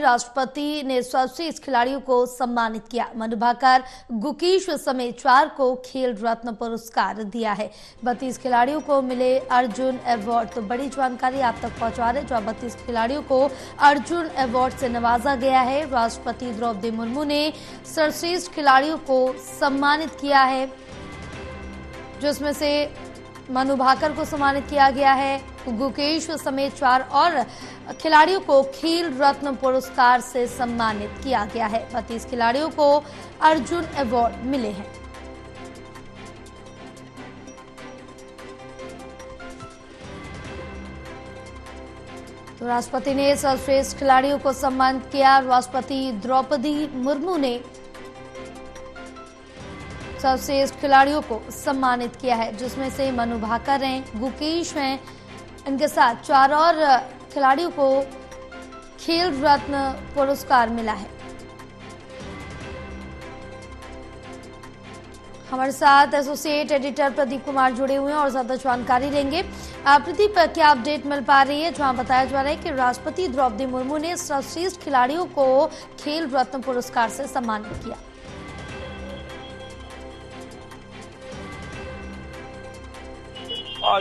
राष्ट्रपति ने सर्वश्रेष्ठ खिलाड़ियों को सम्मानित किया। मनु भाकर, गुकेश समेत 4 को खेल रत्न पुरस्कार दिया है। 32 खिलाड़ियों को मिले अर्जुन अवार्ड। तो बड़ी जानकारी आप तक पहुंचा रहे, जो 32 खिलाड़ियों को अर्जुन अवार्ड से नवाजा गया है। राष्ट्रपति द्रौपदी मुर्मू ने सर्वश्रेष्ठ खिलाड़ियों को सम्मानित किया है, जिसमें से मनु भाकर को सम्मानित किया गया है। गुकेश समेत 4 और खिलाड़ियों को खेल रत्न पुरस्कार से सम्मानित किया गया है। 32 खिलाड़ियों को अर्जुन अवार्ड मिले हैं। तो राष्ट्रपति ने सर्वश्रेष्ठ खिलाड़ियों को सम्मानित किया। राष्ट्रपति द्रौपदी मुर्मू ने सर्वश्रेष्ठ खिलाड़ियों को सम्मानित किया है, जिसमें से मनु भाकर हैं, गुकेश हैं, इनके साथ 4 और खिलाड़ियों को खेल रत्न पुरस्कार मिला है। हमारे साथ एसोसिएट एडिटर प्रदीप कुमार जुड़े हुए हैं और ज्यादा जानकारी देंगे। प्रदीप, क्या अपडेट मिल पा रही है, जहां बताया जा रहा है कि राष्ट्रपति द्रौपदी मुर्मू ने सर्वश्रेष्ठ खिलाड़ियों को खेल रत्न पुरस्कार से सम्मानित किया?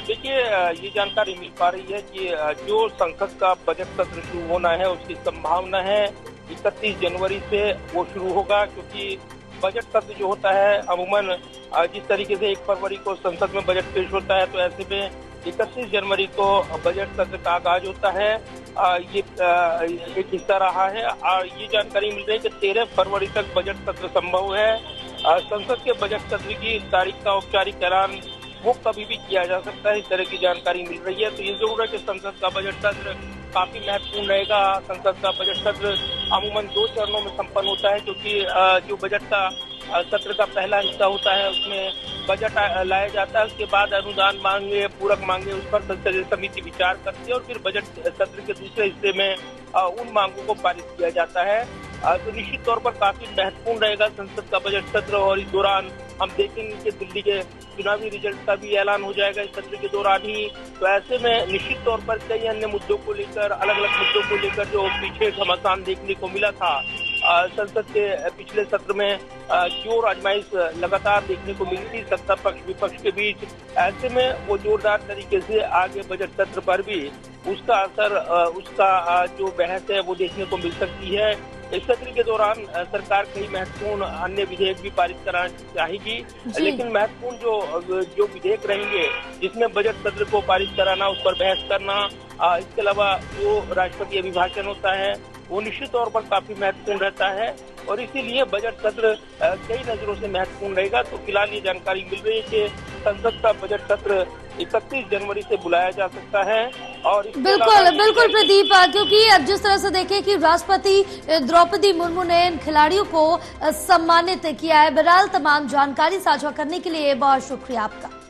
देखिए, ये जानकारी मिल पा रही है कि जो संसद का बजट सत्र शुरू होना है उसकी संभावना है 31 जनवरी से वो शुरू होगा, क्योंकि बजट सत्र जो होता है अमूमन जिस तरीके से 1 फरवरी को संसद में बजट पेश होता है, तो ऐसे में 31 जनवरी को बजट सत्र का आगाज होता है। ये एक हिस्सा रहा है और ये जानकारी मिल रही है कि 13 फरवरी तक बजट सत्र संभव है। संसद के बजट सत्र की तारीख का औपचारिक ऐलान वो कभी भी किया जा सकता है, इस तरह की जानकारी मिल रही है। तो ये जरूर है कि संसद का बजट सत्र काफी महत्वपूर्ण रहेगा। संसद का बजट सत्र अमूमन 2 चरणों में संपन्न होता है, क्योंकि जो बजट का सत्र का पहला हिस्सा होता है उसमें बजट लाया जाता है, उसके बाद अनुदान मांगे, पूरक मांगे, उस पर संसदीय समिति विचार करती है और फिर बजट सत्र के दूसरे हिस्से में उन मांगों को पारित किया जाता है। तो निश्चित तौर पर काफी महत्वपूर्ण रहेगा संसद का बजट सत्र और इस दौरान हम देखेंगे कि दिल्ली के चुनावी रिजल्ट का भी ऐलान हो जाएगा इस सत्र के दौरान ही। तो ऐसे में निश्चित तौर पर कई अन्य मुद्दों को लेकर, अलग अलग मुद्दों को लेकर जो पीछे घमासान देखने को मिला था संसद के पिछले सत्र में, जोर आजमाइश लगातार देखने को मिली थी सत्ता पक्ष विपक्ष के बीच, ऐसे में वो जोरदार तरीके से आगे बजट सत्र पर भी उसका असर, उसका जो बहस है वो देखने को मिल सकती है। इस सत्र के दौरान सरकार कई महत्वपूर्ण अन्य विधेयक भी पारित कराना चाहेगी, लेकिन महत्वपूर्ण जो विधेयक रहेंगे जिसमें बजट सत्र को पारित कराना, उस पर बहस करना, इसके अलावा जो राष्ट्रपति अभिभाषण होता है वो निश्चित तौर पर काफी महत्वपूर्ण रहता है और इसीलिए बजट सत्र कई नजरों से महत्वपूर्ण रहेगा। तो फिलहाल ये जानकारी मिल रही है कि संसद का बजट सत्र 31 जनवरी से बुलाया जा सकता है। और बिल्कुल प्रदीप, क्योंकि अब जिस तरह से देखें कि राष्ट्रपति द्रौपदी मुर्मू ने इन खिलाड़ियों को सम्मानित किया है। बहरहाल तमाम जानकारी साझा करने के लिए बहुत शुक्रिया आपका।